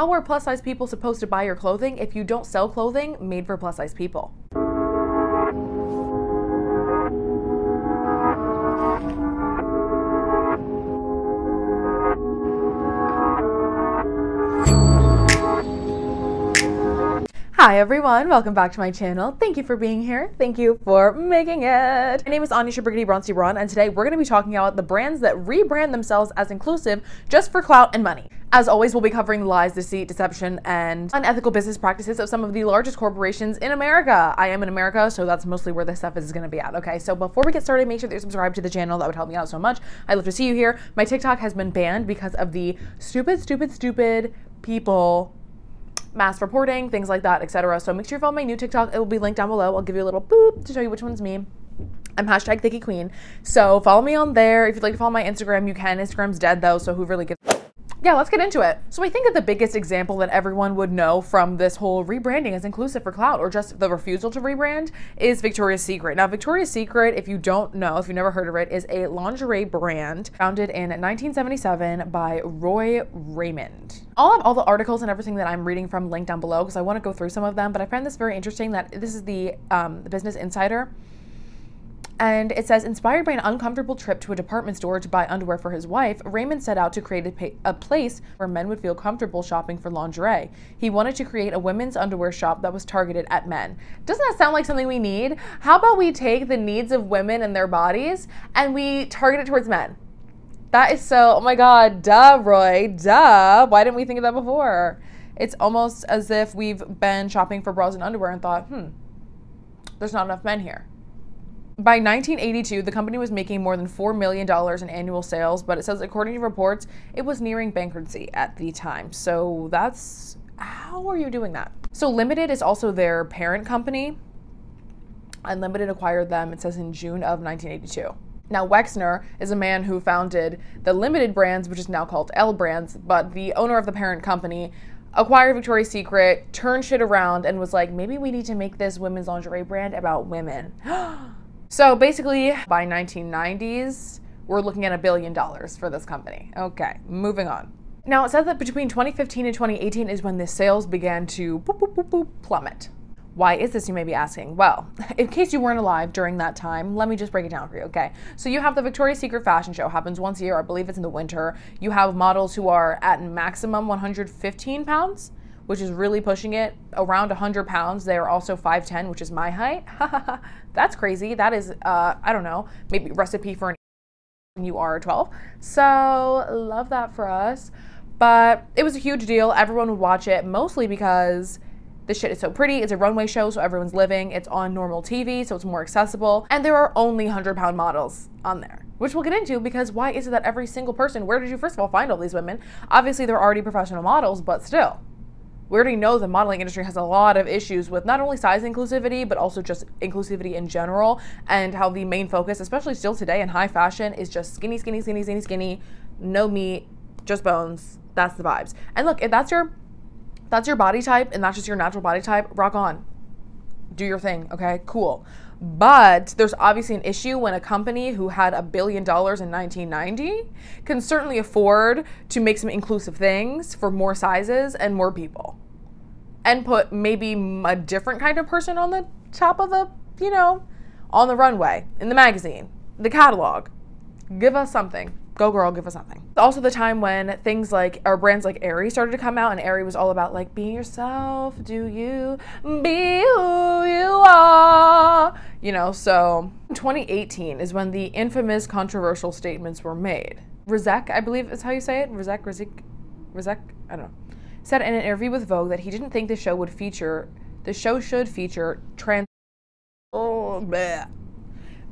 How are plus size people supposed to buy your clothing if you don't sell clothing made for plus size people? Hi everyone, welcome back to my channel. Thank you for being here. Thank you for making it. My name is Anisha Brigitte Bronzy Braun, and today we're going to be talking about the brands that rebrand themselves as inclusive just for clout and money. As always, we'll be covering the lies, deceit, deception, and unethical business practices of some of the largest corporations in America. I am in America, so that's mostly where this stuff is going to be at, okay? So before we get started, make sure that you're subscribed to the channel. That would help me out so much. I'd love to see you here. My TikTok has been banned because of the stupid people mass reporting, things like that, etc. So make sure you follow my new TikTok. It will be linked down below. I'll give you a little boop to show you which one's me. I'm hashtag Thicky Queen. So follow me on there. If you'd like to follow my Instagram, you can. Instagram's dead though, so who really gives... Yeah, let's get into it. So I think that the biggest example that everyone would know from this whole rebranding as inclusive for clout, or just the refusal to rebrand, is Victoria's Secret. Now, Victoria's Secret, if you don't know, if you've never heard of it, is a lingerie brand founded in 1977 by Roy Raymond. I'll have all the articles and everything that I'm reading from linked down below because I want to go through some of them, but I find this very interesting that this is the Business Insider. And it says, inspired by an uncomfortable trip to a department store to buy underwear for his wife, Raymond set out to create a place where men would feel comfortable shopping for lingerie. He wanted to create a women's underwear shop that was targeted at men. Doesn't that sound like something we need? How about we take the needs of women and their bodies and we target it towards men? That is so, oh my God, duh, Roy, duh. Why didn't we think of that before? It's almost as if we've been shopping for bras and underwear and thought, there's not enough men here. By 1982, the company was making more than $4 million in annual sales, but it says, according to reports, it was nearing bankruptcy at the time. So that's, how are you doing that? So Limited is also their parent company, and Limited acquired them, it says, in June of 1982. Now, Wexner is a man who founded the Limited brands, which is now called L Brands, but the owner of the parent company acquired Victoria's Secret, turned shit around, and was like, maybe we need to make this women's lingerie brand about women. So basically, by 1990s, we're looking at $1 billion for this company. Okay, moving on. Now, it says that between 2015 and 2018 is when the sales began to plummet. Why is this, you may be asking? Well, in case you weren't alive during that time, let me just break it down for you, okay? So you have the Victoria's Secret fashion show, happens once a year, I believe it's in the winter. You have models who are at maximum 115 pounds, which is really pushing it, around 100 pounds. They are also 5'10", which is my height. That's crazy. That is, I don't know, maybe recipe for an you are 12. So love that for us. But it was a huge deal. Everyone would watch it, mostly because this shit is so pretty. It's a runway show, so everyone's living. It's on normal TV, so it's more accessible. And there are only 100-pound models on there, which we'll get into, because why is it that every single person, where did you first of all find all these women? Obviously, they're already professional models, but still. We already know the modeling industry has a lot of issues with not only size inclusivity, but also just inclusivity in general, and how the main focus, especially still today in high fashion, is just skinny, skinny, skinny, skinny, skinny, no meat, just bones. That's the vibes. And look, if that's your body type and that's just your natural body type, rock on. Do your thing, okay? Cool. But there's obviously an issue when a company who had $1 billion in 1990 can certainly afford to make some inclusive things for more sizes and more people. And put maybe a different kind of person on the top of the, on the runway, in the magazine, the catalog. Give us something. Go girl, give us something. Also the time when things like, or brands like Aerie started to come out, and Aerie was all about like, be yourself, do you, be who you are. So 2018 is when the infamous controversial statements were made. Rizek, I believe is how you say it, Rizek, I don't know, said in an interview with Vogue that he didn't think the show should feature trans,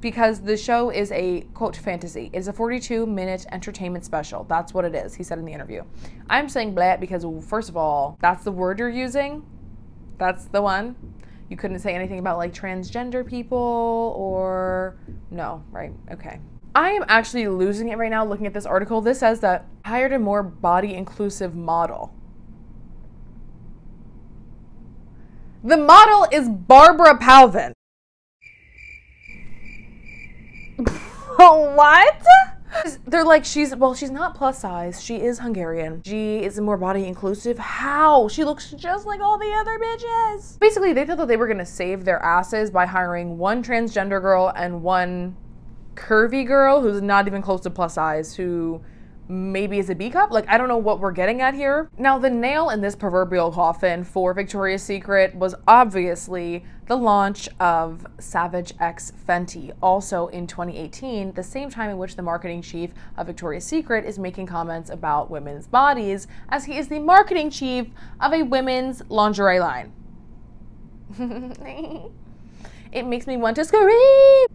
because the show is a, quote, fantasy. It's a 42-minute entertainment special. That's what it is, he said in the interview. I'm saying blah because, first of all, that's the word you're using. That's the one. You couldn't say anything about, like, transgender people or... No, right? Okay. I am actually losing it right now looking at this article. This says that hired a more body-inclusive model. The model is Barbara Palvin. What? They're like, she's not plus size. She is Hungarian. She is more body inclusive. How? She looks just like all the other bitches. Basically, they thought that they were gonna save their asses by hiring one transgender girl and one curvy girl who's not even close to plus size, who maybe is a B cup. Like, I don't know what we're getting at here. Now, the nail in this proverbial coffin for Victoria's Secret was obviously the launch of Savage X Fenty, also in 2018, the same time in which the marketing chief of Victoria's Secret is making comments about women's bodies, as he is the marketing chief of a women's lingerie line. It makes me want to scream.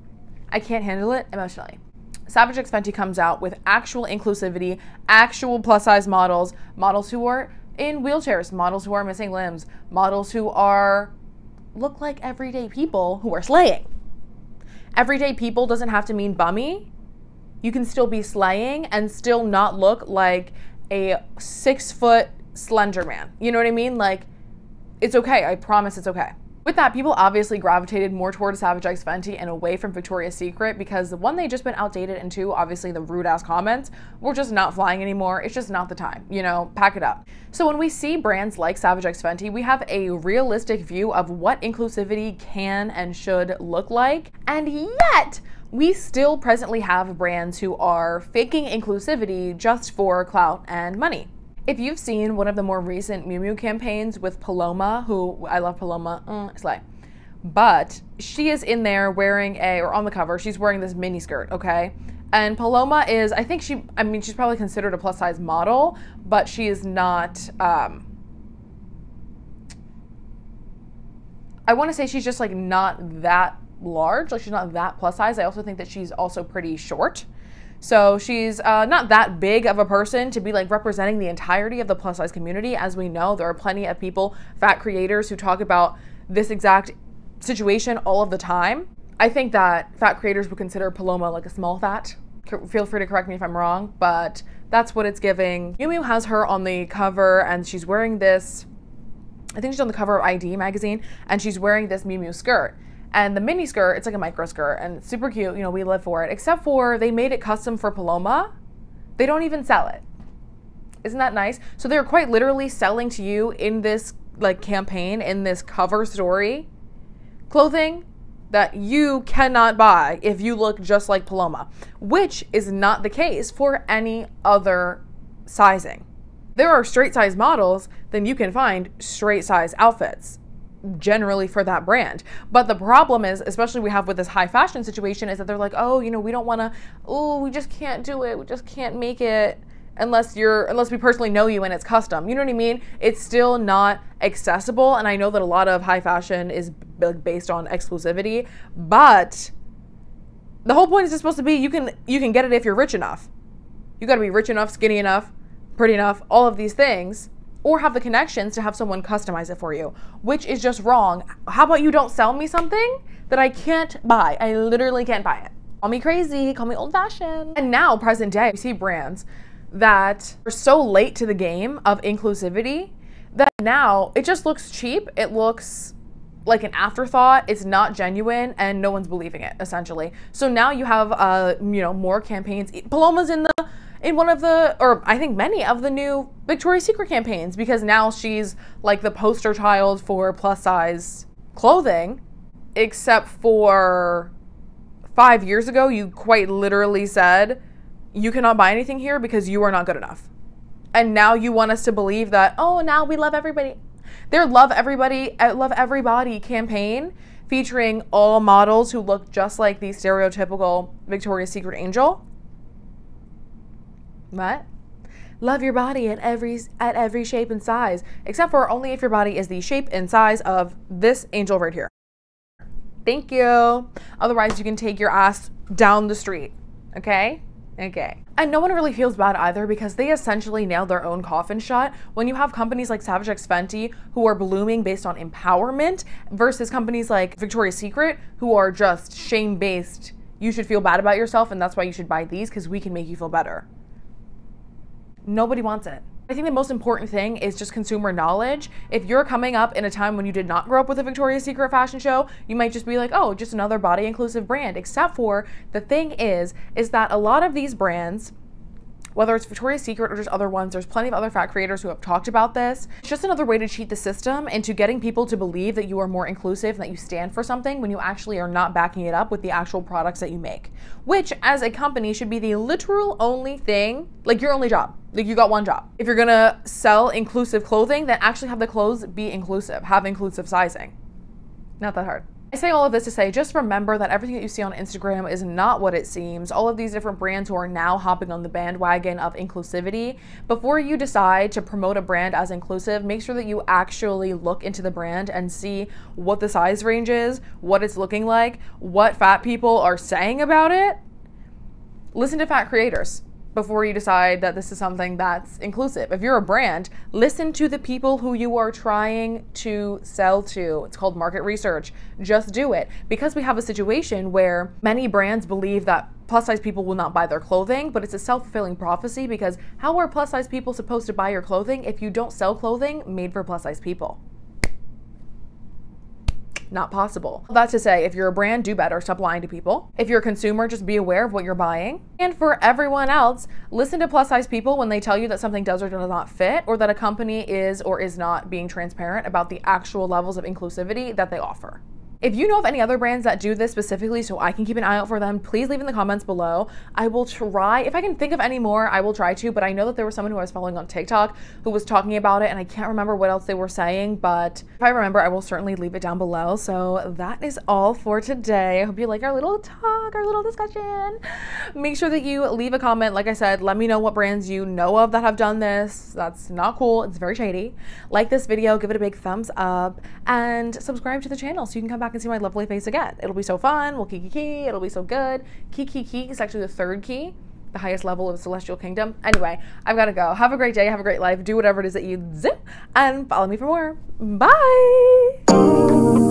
I can't handle it emotionally. Savage X Fenty comes out with actual inclusivity, actual plus size models, models who are in wheelchairs, models who are missing limbs, models who look like everyday people who are slaying. Everyday people doesn't have to mean bummy. You can still be slaying and still not look like a 6-foot slender man. You know what I mean? Like, it's okay. I promise it's okay. With that, people obviously gravitated more towards Savage X Fenty and away from Victoria's Secret because one, they just been outdated, and two, obviously the rude ass comments were just not flying anymore. It's just not the time, you know, pack it up. So when we see brands like Savage X Fenty, we have a realistic view of what inclusivity can and should look like. And yet, we still presently have brands who are faking inclusivity just for clout and money. If you've seen one of the more recent Miu Miu campaigns with Paloma, who I love Paloma, slay, but she is in there wearing or on the cover, she's wearing this mini skirt, okay? And Paloma is, I think she's probably considered a plus size model, but she is not, I want to say she's just like not that large, like she's not that plus size. I also think that she's also pretty short. So she's not that big of a person to be like representing the entirety of the plus size community. As we know, there are plenty of people, fat creators, who talk about this exact situation all of the time. I think that fat creators would consider Paloma like a small fat. Feel free to correct me if I'm wrong, but that's what it's giving. Miu Miu has her on the cover and she's wearing this, I think she's on the cover of ID magazine, and she's wearing this Miu Miu skirt. And the mini skirt, it's like a micro skirt and it's super cute, you know, we live for it, except for they made it custom for Paloma. They don't even sell it. Isn't that nice? So they're quite literally selling to you in this like campaign, in this cover story, clothing that you cannot buy if you look just like Paloma, which is not the case for any other sizing. There are straight size models, then you can find straight size outfits generally for that brand. But the problem is, especially we have with this high fashion situation, is that they're like, oh, you know, we don't want to, oh, we just can't do it. We just can't make it unless we personally know you and it's custom. You know what I mean? It's still not accessible. And I know that a lot of high fashion is based on exclusivity, but the whole point is supposed to be you can get it if you're rich enough. You got to be rich enough, skinny enough, pretty enough, all of these things, or have the connections to have someone customize it for you, which is just wrong. How about you don't sell me something that I can't buy? I literally can't buy it. Call me crazy, call me old fashioned. And now, present day, we see brands that are so late to the game of inclusivity that now it just looks cheap. It looks like an afterthought. It's not genuine and no one's believing it, essentially. So now you have, you know, more campaigns. Paloma's in one of the, or I think many of the new Victoria's Secret campaigns, because now she's like the poster child for plus size clothing, except for 5 years ago, you quite literally said, you cannot buy anything here because you are not good enough. And now you want us to believe that, oh, now we love everybody. Their Love Everybody campaign featuring all models who look just like the stereotypical Victoria's Secret angel. What? Love your body at every shape and size, except for only if your body is the shape and size of this angel right here. Thank you. Otherwise, you can take your ass down the street. Okay? Okay. And no one really feels bad either because they essentially nailed their own coffin shut when you have companies like Savage X Fenty who are blooming based on empowerment versus companies like Victoria's Secret who are just shame-based. You should feel bad about yourself and that's why you should buy these because we can make you feel better. Nobody wants it. I think the most important thing is just consumer knowledge. If you're coming up in a time when you did not grow up with a Victoria's Secret fashion show, you might just be like, oh, just another body inclusive brand. Except for the thing is that a lot of these brands, whether it's Victoria's Secret or just other ones, there's plenty of other fat creators who have talked about this. It's just another way to cheat the system into getting people to believe that you are more inclusive and that you stand for something when you actually are not backing it up with the actual products that you make. Which, as a company, should be the literal only thing, like your only job. Like you got one job. If you're gonna sell inclusive clothing, then actually have the clothes be inclusive, have inclusive sizing. Not that hard. I say all of this to say, just remember that everything that you see on Instagram is not what it seems. All of these different brands who are now hopping on the bandwagon of inclusivity, before you decide to promote a brand as inclusive, make sure that you actually look into the brand and see what the size range is, what it's looking like, what fat people are saying about it. Listen to fat creators before you decide that this is something that's inclusive. If you're a brand, listen to the people who you are trying to sell to. It's called market research. Just do it. Because we have a situation where many brands believe that plus size people will not buy their clothing, but it's a self-fulfilling prophecy, because how are plus size people supposed to buy your clothing if you don't sell clothing made for plus size people? Not possible. That's to say, if you're a brand, do better. Stop lying to people. If you're a consumer, just be aware of what you're buying. And for everyone else, listen to plus size people when they tell you that something does or does not fit, or that a company is or is not being transparent about the actual levels of inclusivity that they offer. If you know of any other brands that do this specifically so I can keep an eye out for them, please leave in the comments below. I will try, if I can think of any more, I will try to, but I know that there was someone who I was following on TikTok who was talking about it, and I can't remember what else they were saying, but if I remember, I will certainly leave it down below. So that is all for today. I hope you like our little talk, our little discussion. Make sure that you leave a comment. Like I said, let me know what brands you know of that have done this. That's not cool. It's very shady. Like this video, give it a big thumbs up, and subscribe to the channel so you can come back and see my lovely face again. It'll be so fun. We'll key. It'll be so good. Key is actually the third key, the highest level of Celestial Kingdom. Anyway, I've got to go. Have a great day. Have a great life. Do whatever it is that you do, and follow me for more. Bye.